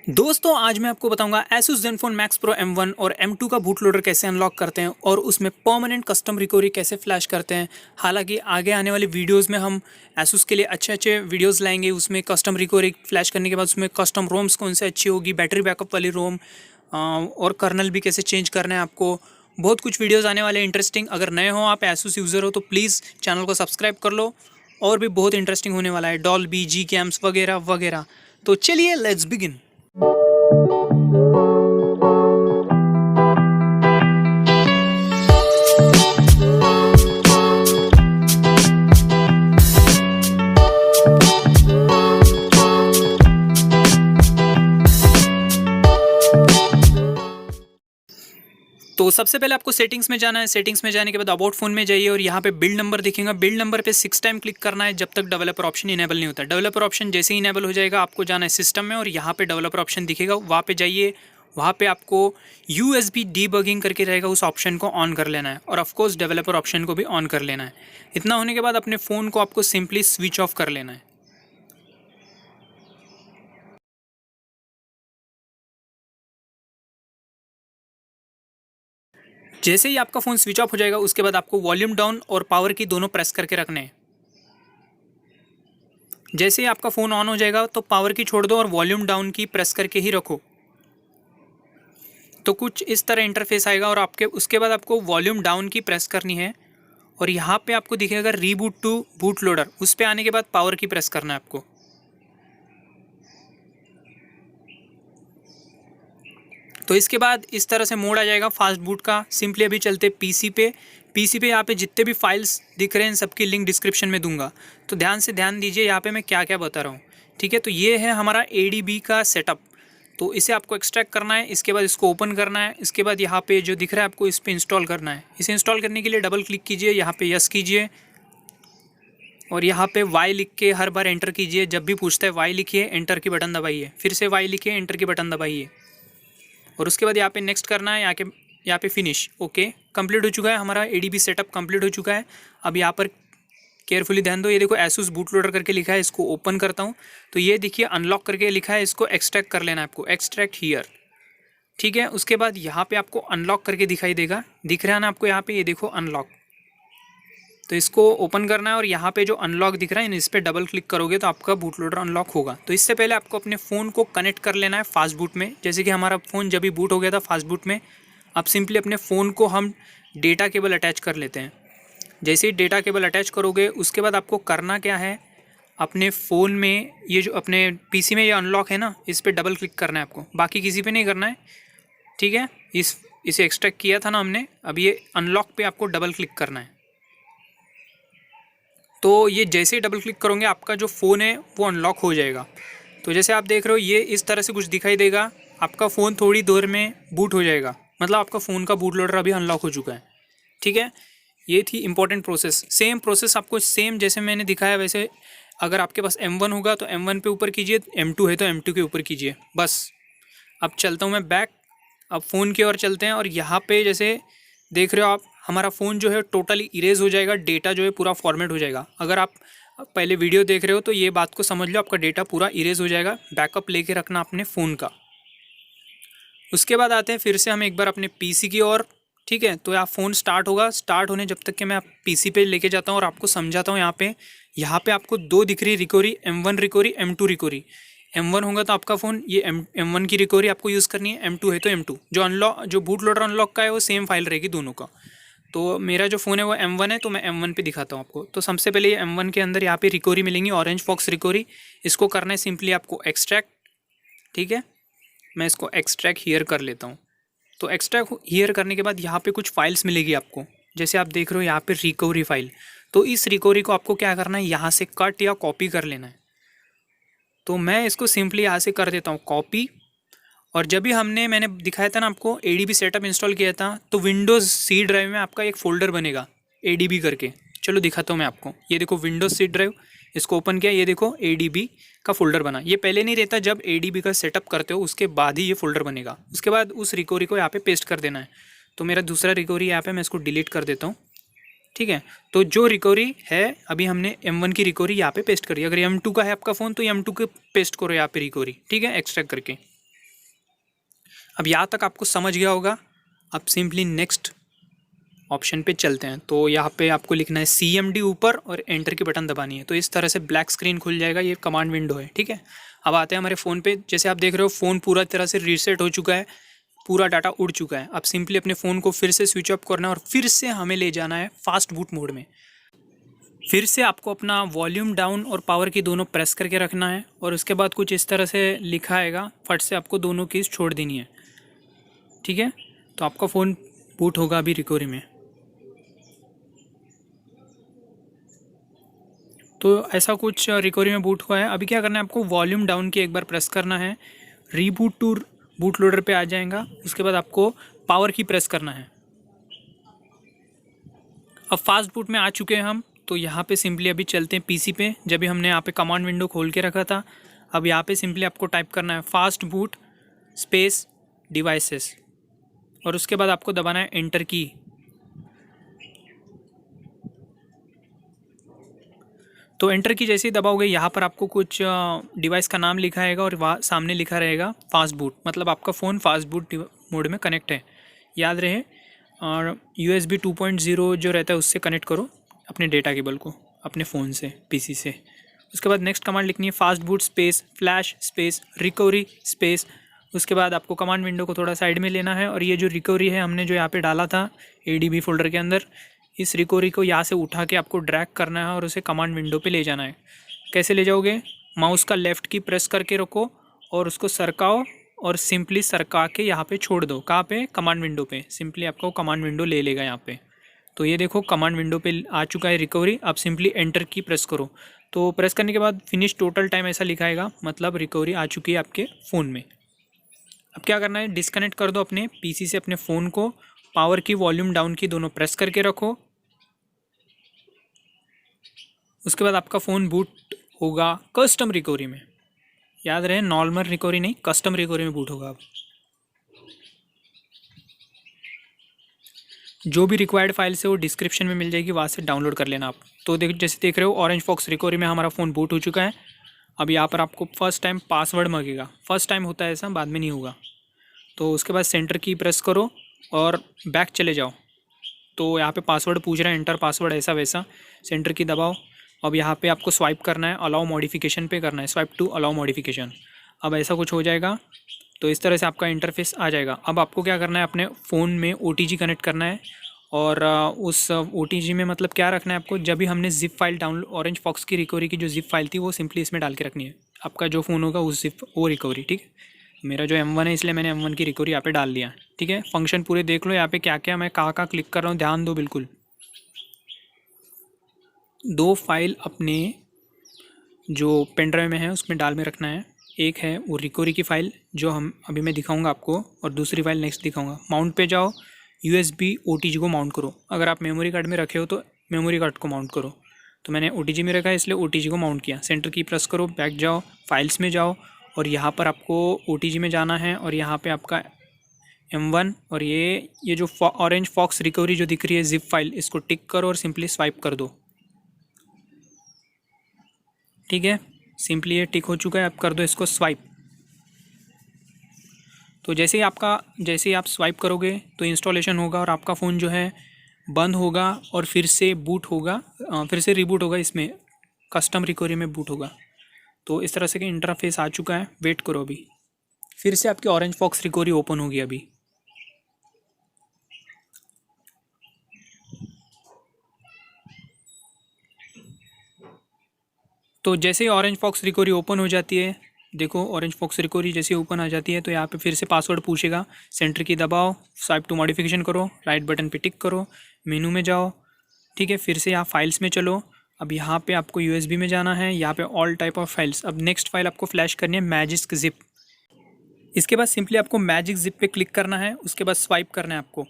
दोस्तों आज मैं आपको बताऊंगा Asus Zenfone Max Pro M1 और M2 का बूट लोडर कैसे अनलॉक करते हैं और उसमें परमानेंट कस्टम रिकवरी कैसे फ्लैश करते हैं। हालांकि आगे आने वाली वीडियोस में हम Asus के लिए अच्छे अच्छे वीडियोस लाएंगे, उसमें कस्टम रिकवरी फ्लैश करने के बाद उसमें कस्टम रोम्स कौन से अच्छी होगी, बैटरी बैकअप वाली रोम और कर्नल भी कैसे चेंज करना है आपको। बहुत कुछ वीडियोज़ आने वाले इंटरेस्टिंग। अगर नए हो आप Asus यूज़र हो तो प्लीज़ चैनल को सब्सक्राइब कर लो, और भी बहुत इंटरेस्टिंग होने वाला है, डॉल्बी जी कैम्स वगैरह वगैरह। तो चलिए लेट्स बिगिन। तो सबसे पहले आपको सेटिंग्स में जाना है। सेटिंग्स में जाने के बाद अबाउट फोन में जाइए और यहाँ पे बिल्ड नंबर दिखेगा। बिल्ड नंबर पे 6 टाइम क्लिक करना है जब तक डेवलपर ऑप्शन इनेबल नहीं होता। डेवलपर ऑप्शन जैसे ही इनेबल हो जाएगा आपको जाना है सिस्टम में और यहाँ पे डेवलपर ऑप्शन दिखेगा, वहाँ पे जाइए। वहाँ पे आपको USB डीबगिंग करके रहेगा, उस ऑप्शन को ऑन कर लेना है और ऑफकोर्स डेवलपर ऑप्शन को भी ऑन कर लेना है। इतना होने के बाद अपने फ़ोन को आपको सिंपली स्विच ऑफ कर लेना है। जैसे ही आपका फ़ोन स्विच ऑफ हो जाएगा उसके बाद आपको वॉल्यूम डाउन और पावर की दोनों प्रेस करके रखने हैं। जैसे ही आपका फ़ोन ऑन हो जाएगा तो पावर की छोड़ दो और वॉल्यूम डाउन की प्रेस करके ही रखो। तो कुछ इस तरह इंटरफेस आएगा और आपके उसके बाद आपको वॉल्यूम डाउन की प्रेस करनी है और यहाँ पे आपको दिखेगा रीबूट टू बूट लोडर। उस पे आने के बाद पावर की प्रेस करना है आपको। तो इसके बाद इस तरह से मोड आ जाएगा फास्ट बूट का। सिंपली अभी चलते पीसी पे। पीसी पे यहाँ पे जितने भी फाइल्स दिख रहे हैं सबकी लिंक डिस्क्रिप्शन में दूंगा, तो ध्यान दीजिए यहाँ पे मैं क्या क्या बता रहा हूँ। ठीक है, तो ये है हमारा ADB का सेटअप। तो इसे आपको एक्सट्रैक्ट करना है, इसके बाद इसको ओपन करना है। इसके बाद यहाँ पे जो दिख रहा है आपको इस पर इंस्टॉल करना है। इसे इंस्टॉल करने के लिए डबल क्लिक कीजिए, यहाँ पे यस कीजिए और यहाँ पे वाई लिख के हर बार एंटर कीजिए। जब भी पूछता है वाई लिखिए, एंटर की बटन दबाइए, फिर से वाई लिखिए, एंटर की बटन दबाइए और उसके बाद यहाँ पे नेक्स्ट करना है। यहाँ पे फिनिश। ओके, कंप्लीट हो चुका है, हमारा ADB सेटअप कंप्लीट हो चुका है। अब यहाँ पर केयरफुली ध्यान दो, ये देखो Asus बूट लोडर करके लिखा है। इसको ओपन करता हूँ तो ये देखिए अनलॉक करके लिखा है, इसको एक्सट्रैक्ट कर लेना है आपको, एक्सट्रैक्ट हियर। ठीक है, उसके बाद यहाँ पे आपको अनलॉक करके दिखाई देगा, दिख रहा है ना आपको यहाँ पे, ये देखो अनलॉक। तो इसको ओपन करना है और यहाँ पे जो अनलॉक दिख रहा है इस पर डबल क्लिक करोगे तो आपका बूट लोडर अनलॉक होगा। तो इससे पहले आपको अपने फ़ोन को कनेक्ट कर लेना है फास्ट बूट में। जैसे कि हमारा फ़ोन जब भी बूट हो गया था फास्ट बूट में, अब सिंपली अपने फ़ोन को हम डेटा केबल अटैच कर लेते हैं। जैसे ही डेटा केबल अटैच करोगे उसके बाद आपको करना क्या है, अपने फ़ोन में ये जो अपने PC में ये अनलॉक है ना, इस पर डबल क्लिक करना है आपको, बाकी किसी पे नहीं करना है। ठीक है, इसे एक्सट्रैक्ट किया था ना हमने, अब ये अनलॉक पे आपको डबल क्लिक करना है। तो ये जैसे ही डबल क्लिक करोगे आपका जो फ़ोन है वो अनलॉक हो जाएगा। तो जैसे आप देख रहे हो ये इस तरह से कुछ दिखाई देगा, आपका फ़ोन थोड़ी देर में बूट हो जाएगा, मतलब आपका फ़ोन का बूट लोडर अभी अनलॉक हो चुका है। ठीक है, ये थी इंपॉर्टेंट प्रोसेस। सेम प्रोसेस आपको सेम जैसे मैंने दिखाया वैसे, अगर आपके पास M1 होगा तो M1 पे ऊपर कीजिए, M2 है तो M2 के ऊपर कीजिए, बस। अब चलता हूँ मैं बैक, अब फ़ोन की ओर चलते हैं और यहाँ पे जैसे देख रहे हो आप, हमारा फ़ोन जो है टोटली इरेज हो जाएगा, डेटा जो है पूरा फॉर्मेट हो जाएगा। अगर आप पहले वीडियो देख रहे हो तो ये बात को समझ लो, आपका डेटा पूरा इरेज हो जाएगा। बैकअप लेके रखना अपने फ़ोन का। उसके बाद आते हैं फिर से हम एक बार अपने PC की ओर। ठीक है, तो यहाँ फ़ोन स्टार्ट होगा, स्टार्ट होने जब तक कि मैं PC पे लेके जाता हूँ और आपको समझाता हूँ। यहाँ पे आपको दो दिख रही recovery, M1 recovery, M2 recovery. M1 होगा तो आपका फ़ोन ये M1 की रिकवरी आपको यूज़ करनी है, M2 है तो M2। जो बूट लोडर अनलॉक का है वो सेम फाइल रहेगी दोनों का। तो मेरा जो फ़ोन है वो M1 है, तो मैं M1 पे दिखाता हूँ आपको। तो सबसे पहले ये M1 के अंदर यहाँ पे रिकवरी मिलेंगी, ऑरेंज फॉक्स रिकवरी। इसको करना है सिंपली आपको एक्सट्रैक्ट। ठीक है, मैं इसको एक्सट्रैक्ट हियर कर लेता हूँ। तो एक्सट्रैक्ट हियर करने के बाद यहाँ पे कुछ फाइल्स मिलेगी आपको, जैसे आप देख रहे हो यहाँ पे रिकवरी फाइल। तो इस रिकवरी को आपको क्या करना है, यहाँ से कट या कॉपी कर लेना है। तो मैं इसको सिंपली यहाँ से कर देता हूँ कॉपी। और जब भी मैंने दिखाया था ना आपको ADB सेटअप इंस्टॉल किया था, तो विंडोज़ C ड्राइव में आपका एक फ़ोल्डर बनेगा ADB करके। चलो दिखाता हूँ मैं आपको, ये देखो विंडोज़ C ड्राइव, इसको ओपन किया, ये देखो ADB का फ़ोल्डर बना। ये पहले नहीं रहता, जब ADB का सेटअप करते हो उसके बाद ही ये फ़ोल्डर बनेगा। उसके बाद उस रिकवरी को यहाँ पे पेस्ट कर देना है। तो मेरा दूसरा रिकवरी यहाँ पे मैं इसको डिलीट कर देता हूँ। ठीक है, तो जो रिकवरी है अभी हमने M1 की रिकवरी यहाँ पे पेस्ट करी। अगर M2 का है आपका फ़ोन तो M2 के पेस्ट करो यहाँ पे रिकवरी। ठीक है, एक्सट्रैक्ट करके। अब यहाँ तक आपको समझ गया होगा। अब सिंपली नेक्स्ट ऑप्शन पे चलते हैं। तो यहाँ पे आपको लिखना है CMD ऊपर और एंटर की बटन दबानी है। तो इस तरह से ब्लैक स्क्रीन खुल जाएगा, ये कमांड विंडो है, ठीक है। अब आते हैं हमारे फ़ोन पे। जैसे आप देख रहे हो फ़ोन पूरा तरह से रीसेट हो चुका है, पूरा डाटा उड़ चुका है। अब सिंपली अपने फ़ोन को फिर से स्विच ऑफ करना है और फिर से हमें ले जाना है फास्ट बूट मोड में। फिर से आपको अपना वॉल्यूम डाउन और पावर की दोनों प्रेस करके रखना है और उसके बाद कुछ इस तरह से लिखा आएगा, फट से आपको दोनों कीज़ छोड़ देनी है, ठीक है। तो आपका फ़ोन बूट होगा अभी रिकवरी में। तो ऐसा कुछ रिकवरी में बूट हुआ है। अभी क्या करना है, आपको वॉल्यूम डाउन की एक बार प्रेस करना है, रीबूट टू बूट लोडर पे आ जाएगा। उसके बाद आपको पावर की प्रेस करना है। अब फास्ट बूट में आ चुके हैं हम। तो यहाँ पे सिंपली अभी चलते हैं PC पे, जब भी हमने यहाँ पे कमांड विंडो खोल के रखा था। अब यहाँ पे सिंपली आपको टाइप करना है फास्ट बूट स्पेस डिवाइसेस और उसके बाद आपको दबाना है एंटर की। तो एंटर की जैसे ही दबाओगे यहाँ पर आपको कुछ डिवाइस का नाम लिखा आएगा और वहाँ सामने लिखा रहेगा फास्ट बूट, मतलब आपका फ़ोन फास्ट बूट मोड में कनेक्ट है, याद रहे। और USB 2.0 जो रहता है उससे कनेक्ट करो अपने डेटा केबल को अपने फ़ोन से PC से। उसके बाद नेक्स्ट कमांड लिखनी है fast boot space flash space recovery space. उसके बाद आपको कमांड विंडो को थोड़ा साइड में लेना है और ये जो रिकवरी है हमने जो यहाँ पे डाला था ADB फोल्डर के अंदर, इस रिकवरी को यहाँ से उठा के आपको ड्रैग करना है और उसे कमांड विंडो पे ले जाना है। कैसे ले जाओगे, माउस का लेफ़्ट की प्रेस करके रखो और उसको सरकाओ और सिंपली सरका के यहाँ पे छोड़ दो। कहाँ पे, कमांड विंडो पे। सिंपली आपको कमांड विंडो ले लेगा यहाँ पे। तो ये देखो कमांड विंडो पे आ चुका है रिकवरी। अब सिंपली एंटर की प्रेस करो। तो प्रेस करने के बाद फिनिश टोटल टाइम ऐसा लिखाएगा, मतलब रिकवरी आ चुकी है आपके फ़ोन में। अब क्या करना है, डिस्कनेक्ट कर दो अपने PC से अपने फ़ोन को, पावर की वॉल्यूम डाउन की दोनों प्रेस करके रखो। उसके बाद आपका फ़ोन बूट होगा कस्टम रिकवरी में। याद रहे, नॉर्मल रिकवरी नहीं, कस्टम रिकवरी में बूट होगा। अब जो भी रिक्वायर्ड फाइल्स है वो डिस्क्रिप्शन में मिल जाएगी, वहाँ से डाउनलोड कर लेना आप। तो जैसे देख रहे हो ऑरेंज फॉक्स रिकवरी में हमारा फ़ोन बूट हो चुका है। अब यहाँ पर आपको फर्स्ट टाइम पासवर्ड मांगेगा, फर्स्ट टाइम होता है ऐसा, बाद में नहीं होगा। तो उसके बाद सेंटर की प्रेस करो और बैक चले जाओ। तो यहाँ पे पासवर्ड पूछ रहा है, एंटर पासवर्ड ऐसा वैसा, सेंटर की दबाओ। अब यहाँ पे आपको स्वाइप करना है, अलाउ मॉडिफिकेशन पे करना है, स्वाइप टू अलाउ मॉडिफिकेशन। अब ऐसा कुछ हो जाएगा। तो इस तरह से आपका इंटरफेस आ जाएगा। अब आपको क्या करना है, अपने फ़ोन में OTG कनेक्ट करना है और उस OTG में मतलब क्या रखना है आपको, जब भी हमने zip file download, orange fox की रिकवरी की जो ज़िप फाइल थी वो सिंपली इसमें डाल के रखनी है। आपका जो फ़ोन होगा उस ज़िप वो रिकवरी, ठीक है। मेरा जो M1 है इसलिए मैंने M1 की रिकवरी यहाँ पे डाल दिया, ठीक है। फंक्शन पूरे देख लो यहाँ पे क्या क्या मैं कहाँ क्लिक कर रहा हूँ, ध्यान दो बिल्कुल। 2 फाइल अपने जो पेन ड्राइव में है उसमें डाल में रखना है। एक है वो रिकवरी की फ़ाइल जो अभी मैं दिखाऊंगा आपको, और दूसरी फाइल नेक्स्ट दिखाऊंगा। माउंट पे जाओ, USB OTG को माउंट करो। अगर आप मेमोरी कार्ड में रखे हो तो मेमोरी कार्ड को माउंट करो। तो मैंने OTG में रखा है इसलिए OTG को माउंट किया। सेंटर की प्रेस करो, बैक जाओ, फाइल्स में जाओ और यहाँ पर आपको OTG में जाना है और यहाँ पर आपका M1 और ये जो ऑरेंज फॉक्स रिकवरी जो दिख रही है ज़िप फाइल, इसको टिक करो और सिंपली स्वाइप कर दो, ठीक है। सिंपली ये टिक हो चुका है, अब कर दो इसको स्वाइप। तो जैसे ही आप स्वाइप करोगे तो इंस्टॉलेशन होगा और आपका फ़ोन जो है बंद होगा और फिर से बूट होगा, फिर से रिबूट होगा, इसमें कस्टम रिकवरी में बूट होगा। तो इस तरह से कि इंटरफेस आ चुका है। वेट करो, अभी फिर से आपकी ऑरेंज फॉक्स रिकवरी ओपन होगी अभी। तो जैसे ही ऑरेंज फॉक्स रिकवरी ओपन हो जाती है, देखो ऑरेंज फॉक्स रिकवरी जैसे ओपन आ जाती है तो यहाँ पे फिर से पासवर्ड पूछेगा। सेंटर की दबाओ, स्वाइप टू मॉडिफिकेशन करो, राइट बटन पे टिक करो, मेनू में जाओ, ठीक है। फिर से यहाँ फाइल्स में चलो। अब यहाँ पे आपको USB में जाना है, यहाँ पे ऑल टाइप ऑफ फाइल्स। अब नेक्स्ट फाइल आपको फ्लैश करनी है मैजिक जिप। इसके बाद सिंपली आपको मैजिक जिप पे क्लिक करना है, उसके बाद स्वाइप करना है आपको।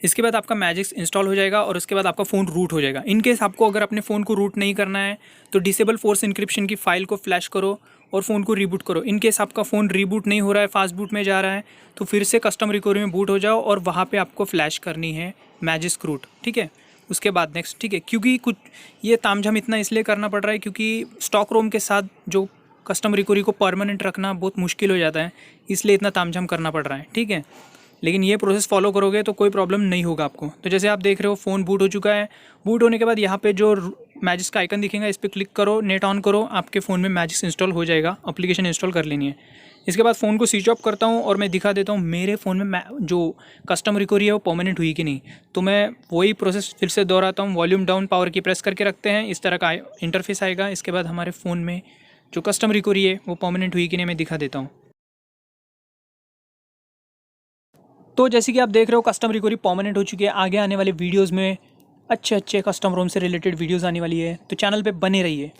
इसके बाद आपका मैजिक्स इंस्टॉल हो जाएगा और उसके बाद आपका फ़ोन रूट हो जाएगा। इन केस आपको अगर अपने फ़ोन को रूट नहीं करना है तो डिसेबल फोर्स इंक्रिप्शन की फ़ाइल को फ्लैश करो और फ़ोन को रीबूट करो। इन केस आपका फ़ोन रीबूट नहीं हो रहा है, फास्ट बूट में जा रहा है, तो फिर से कस्टम रिकवरी में बूट हो जाओ और वहाँ पे आपको फ्लैश करनी है मैजिक रूट, ठीक है। उसके बाद नेक्स्ट, ठीक है। क्योंकि कुछ ये तामझाम इतना इसलिए करना पड़ रहा है क्योंकि स्टॉक रोम के साथ जो कस्टम रिकवरी को परमानेंट रखना बहुत मुश्किल हो जाता है, इसलिए इतना तामझाम करना पड़ रहा है, ठीक है। लेकिन ये प्रोसेस फॉलो करोगे तो कोई प्रॉब्लम नहीं होगा आपको। तो जैसे आप देख रहे हो फ़ोन बूट हो चुका है। बूट होने के बाद यहाँ पे जो मैजिक्स का आइकन दिखेगा इस पर क्लिक करो, नेट ऑन करो, आपके फ़ोन में मैजिक्स इंस्टॉल हो जाएगा। एप्लीकेशन इंस्टॉल कर लेनी है। इसके बाद फ़ोन को स्विच ऑफ करता हूँ और मैं दिखा देता हूँ मेरे फ़ोन में जो कस्टम रिकवरी है वो परमानेंट हुई कि नहीं। तो मैं वही प्रोसेस फिर से दोहराता हूँ। वॉल्यूम डाउन, पावर की प्रेस करके रखते हैं, इस तरह का इंटरफेस आएगा। इसके बाद हमारे फ़ोन में जो कस्टम रिकवरी है वो परमानेंट हुई कि नहीं मैं दिखा देता हूँ। तो जैसे कि आप देख रहे हो कस्टम रिकवरी परमानेंट हो चुकी है। आगे आने वाले वीडियोज़ में अच्छे अच्छे कस्टम रोम से रिलेटेड वीडियोज़ आने वाली है, तो चैनल पे बने रहिए।